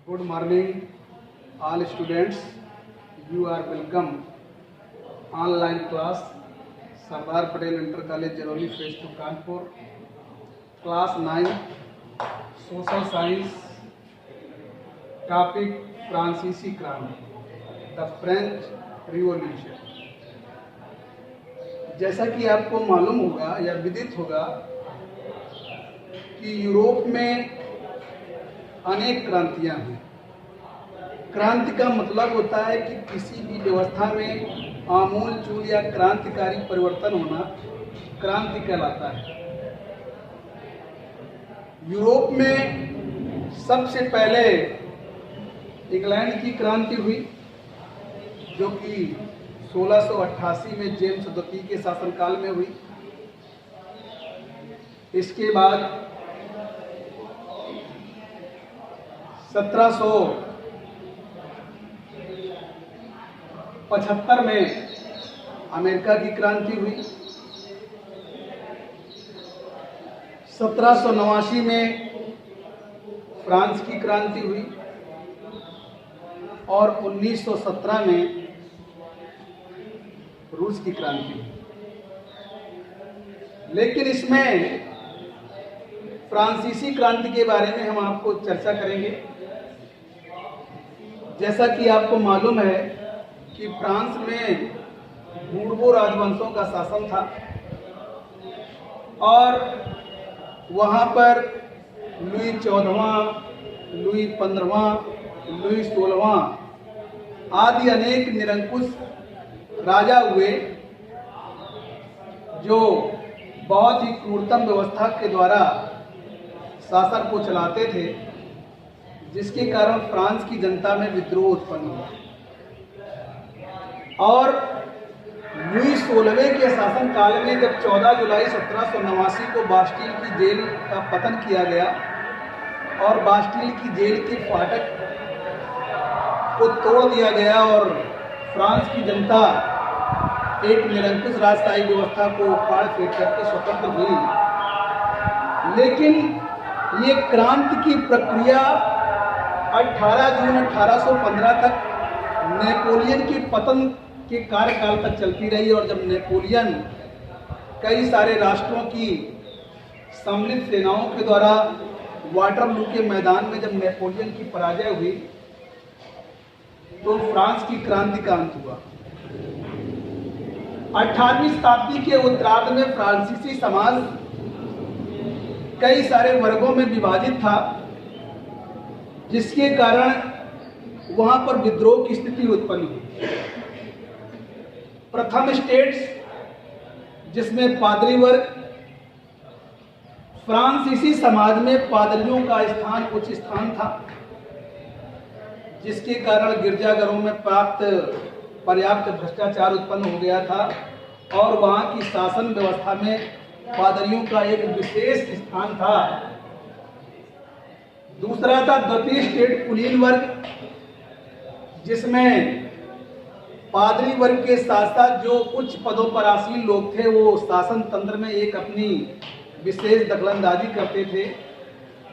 Good morning, all students. You are welcome. Online class, Sardar Patel Inter College, Jaroli, Phase 2, Kanpur. Class 9, Social Science. Topic: फ्रांसीसी क्रांति, the French revolution. जैसा कि आपको मालूम होगा या विदित होगा कि यूरोप में अनेक क्रांतियां हैं। क्रांति का मतलब होता है कि किसी भी व्यवस्था में आमूल चूल या क्रांतिकारी परिवर्तन होना क्रांति कहलाता है। यूरोप में सबसे पहले इंग्लैंड की क्रांति हुई, जो कि 1688 में जेम्स द्वितीय के शासनकाल में हुई। इसके बाद 1775 में अमेरिका की क्रांति हुई। 1789 में फ्रांस की क्रांति हुई और 1917 में रूस की क्रांति हुई। लेकिन इसमें फ्रांसीसी क्रांति के बारे में हम आपको चर्चा करेंगे। जैसा कि आपको मालूम है कि फ्रांस में बूर्बो राजवंशों का शासन था और वहाँ पर लुई 14वां, लुई 15वां, लुई 16वां आदि अनेक निरंकुश राजा हुए, जो बहुत ही क्रूरतम व्यवस्था के द्वारा शासन को चलाते थे, जिसके कारण फ्रांस की जनता में विद्रोह उत्पन्न हुआ। और लुई 16वें के शासनकाल में जब 14 जुलाई 1789 को बास्टील की जेल का पतन किया गया और बास्टील की जेल के फाटक को तोड़ दिया गया और फ्रांस की जनता एक निरंकुश राजशाही व्यवस्था को फाड़ फेंक करके स्वतंत्र हुई। लेकिन ये क्रांति की प्रक्रिया 18 जून 1815 तक नेपोलियन के पतन के कार्यकाल तक चलती रही। और जब नेपोलियन कई सारे राष्ट्रों की सम्मिलित सेनाओं के द्वारा वाटरलू के मैदान में जब नेपोलियन की पराजय हुई, तो फ्रांस की क्रांति का अंत हुआ। 18वीं शताब्दी के उत्तरार्ध में फ्रांसीसी समाज कई सारे वर्गों में विभाजित था, जिसके कारण वहां पर विद्रोह की स्थिति उत्पन्न हुई। प्रथम स्टेट्स, जिसमें पादरी वर्ग, फ्रांसीसी समाज में पादरियों का स्थान उच्च स्थान था, जिसके कारण गिरजाघरों में पर्याप्त भ्रष्टाचार उत्पन्न हो गया था और वहां की शासन व्यवस्था में पादरियों का एक विशेष स्थान था। दूसरा था द्वितीय स्टेट कुलीन वर्ग, जिसमें पादरी वर्ग के साथ साथ जो उच्च पदों पर आसीन लोग थे, वो शासन तंत्र में एक अपनी विशेष दखलंदाजी करते थे,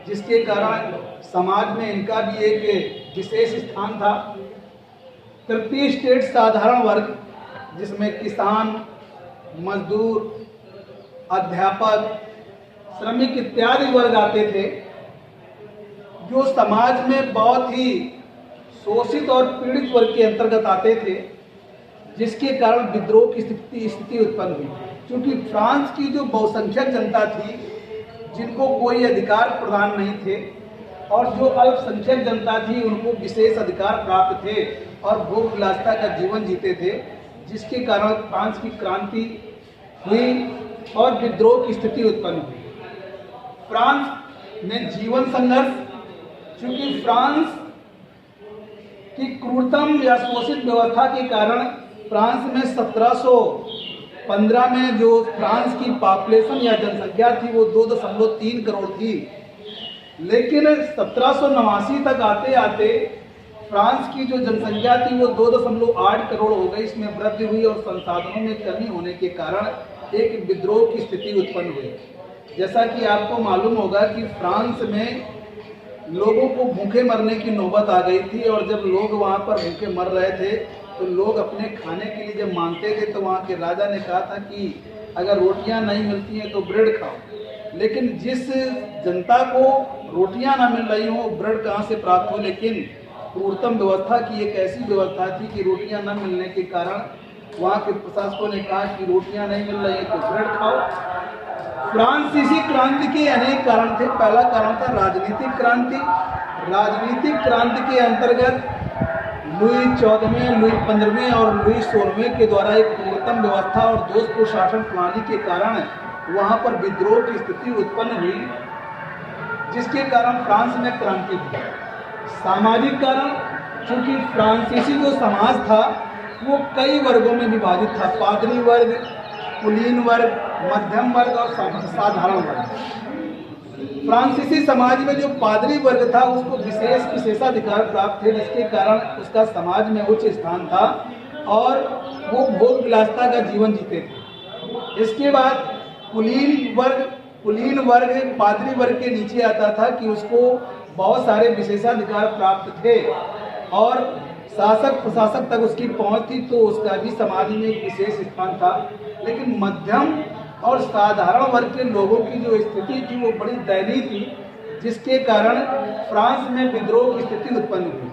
जिसके कारण समाज में इनका भी एक विशेष स्थान था। तृतीय स्टेट साधारण वर्ग, जिसमें किसान, मजदूर, अध्यापक, श्रमिक इत्यादि वर्ग आते थे, जो समाज में बहुत ही शोषित और पीड़ित वर्ग के अंतर्गत आते थे, जिसके कारण विद्रोह की स्थिति उत्पन्न हुई। क्योंकि फ्रांस की जो बहुसंख्यक जनता थी, जिनको कोई अधिकार प्रदान नहीं थे, और जो अल्पसंख्यक जनता थी, उनको विशेष अधिकार प्राप्त थे और भोग विलासिता का जीवन जीते थे, जिसके कारण फ्रांस की क्रांति हुई और विद्रोह की स्थिति उत्पन्न हुई। फ्रांस में जीवन संघर्ष, क्योंकि फ्रांस की क्रूरतम या शोषित व्यवस्था के कारण फ्रांस में 1715 में जो फ्रांस की पॉपुलेशन या जनसंख्या थी, वो 2.3 करोड़ थी। लेकिन 1789 तक आते आते फ्रांस की जो जनसंख्या थी, वो 2.8 करोड़ हो गई। इसमें वृद्धि हुई और संसाधनों में कमी होने के कारण एक विद्रोह की स्थिति उत्पन्न हुई। जैसा कि आपको मालूम होगा कि फ्रांस में लोगों को भूखे मरने की नौबत आ गई थी। और जब लोग वहाँ पर भूखे मर रहे थे तो लोग अपने खाने के लिए जब मांगते थे तो वहाँ के राजा ने कहा था कि अगर रोटियां नहीं मिलती हैं तो ब्रेड खाओ। लेकिन जिस जनता को रोटियां ना मिल रही हो, ब्रेड कहाँ से प्राप्त हो। लेकिन क्रूरतम व्यवस्था की एक ऐसी व्यवस्था थी कि रोटियां न मिलने के कारण वहाँ के प्रशासकों ने कहा कि रोटियां नहीं मिल रही तो ब्रेड खाओ। फ्रांसीसी क्रांति के अनेक कारण थे। पहला कारण था राजनीतिक क्रांति। राजनीतिक क्रांति के अंतर्गत लुई 14वें, लुई 15वें और लुई 16वें के द्वारा एक क्रूरतम व्यवस्था और दोस्त शासन प्रणाली के कारण वहाँ पर विद्रोह की स्थिति उत्पन्न हुई, जिसके कारण फ्रांस में क्रांति हुई। सामाजिक कारण, चूंकि फ्रांसीसी जो समाज था वो कई वर्गों में विभाजित था। पादरी वर्ग, कुलीन वर्ग, मध्यम वर्ग और साधारण वर्ग। फ्रांसीसी समाज में जो पादरी वर्ग था उसको विशेषाधिकार प्राप्त थे, जिसके कारण उसका समाज में उच्च स्थान था और वो भोग विलासता का जीवन जीते थे। इसके बाद कुलीन वर्ग पादरी वर्ग के नीचे आता था कि उसको बहुत सारे विशेषाधिकार प्राप्त थे और शासक प्रशासक तक उसकी पहुंच थी, तो उसका भी समाज में एक विशेष स्थान था। लेकिन मध्यम और साधारण वर्ग के लोगों की जो स्थिति थी वो बड़ी दयनीय थी, जिसके कारण फ्रांस में विद्रोह की स्थिति उत्पन्न हुई।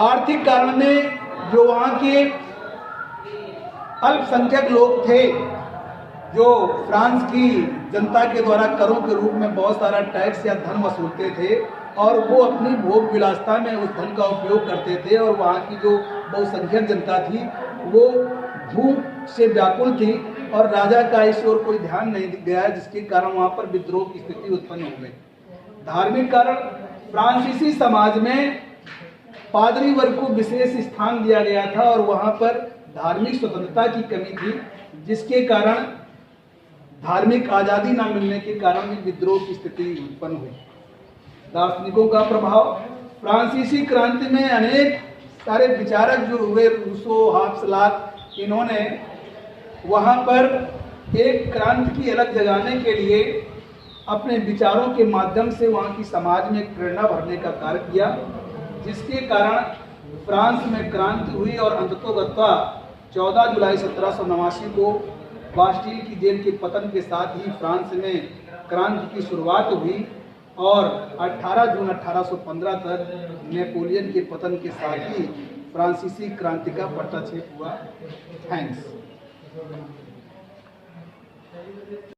आर्थिक कारण में जो वहाँ के अल्पसंख्यक लोग थे, जो फ्रांस की जनता के द्वारा करों के रूप में बहुत सारा टैक्स या धन वसूलते थे और वो अपनी भोग विलासता में उस धन का उपयोग करते थे। और वहाँ की जो बहुसंख्यक जनता थी वो भूख से व्याकुल थी और राजा का इस ओर कोई ध्यान नहीं गया, जिसके कारण वहाँ पर विद्रोह की स्थिति उत्पन्न हो गई। धार्मिक कारण, फ्रांसीसी समाज में पादरी वर्ग को विशेष स्थान दिया गया था और वहाँ पर धार्मिक स्वतंत्रता की कमी थी, जिसके कारण धार्मिक आज़ादी न मिलने के कारण भी विद्रोह की स्थिति उत्पन्न हुई। दार्शनिकों का प्रभाव, फ्रांसीसी क्रांति में अनेक सारे विचारक जो हुए, रूसो, हाब्सबर्ग, इन्होंने वहाँ पर एक क्रांति की अलग जगाने के लिए अपने विचारों के माध्यम से वहाँ की समाज में प्रेरणा भरने का कार्य किया, जिसके कारण फ्रांस में क्रांति हुई और अंततोगत्वा 14 जुलाई 1789 को बास्टील की जेल के पतन के साथ ही फ्रांस में क्रांति की शुरुआत हुई और 18 जून 1815 तक नेपोलियन के पतन के साथ ही फ्रांसीसी क्रांति का पट्टाक्षेप हुआ। थैंक्स।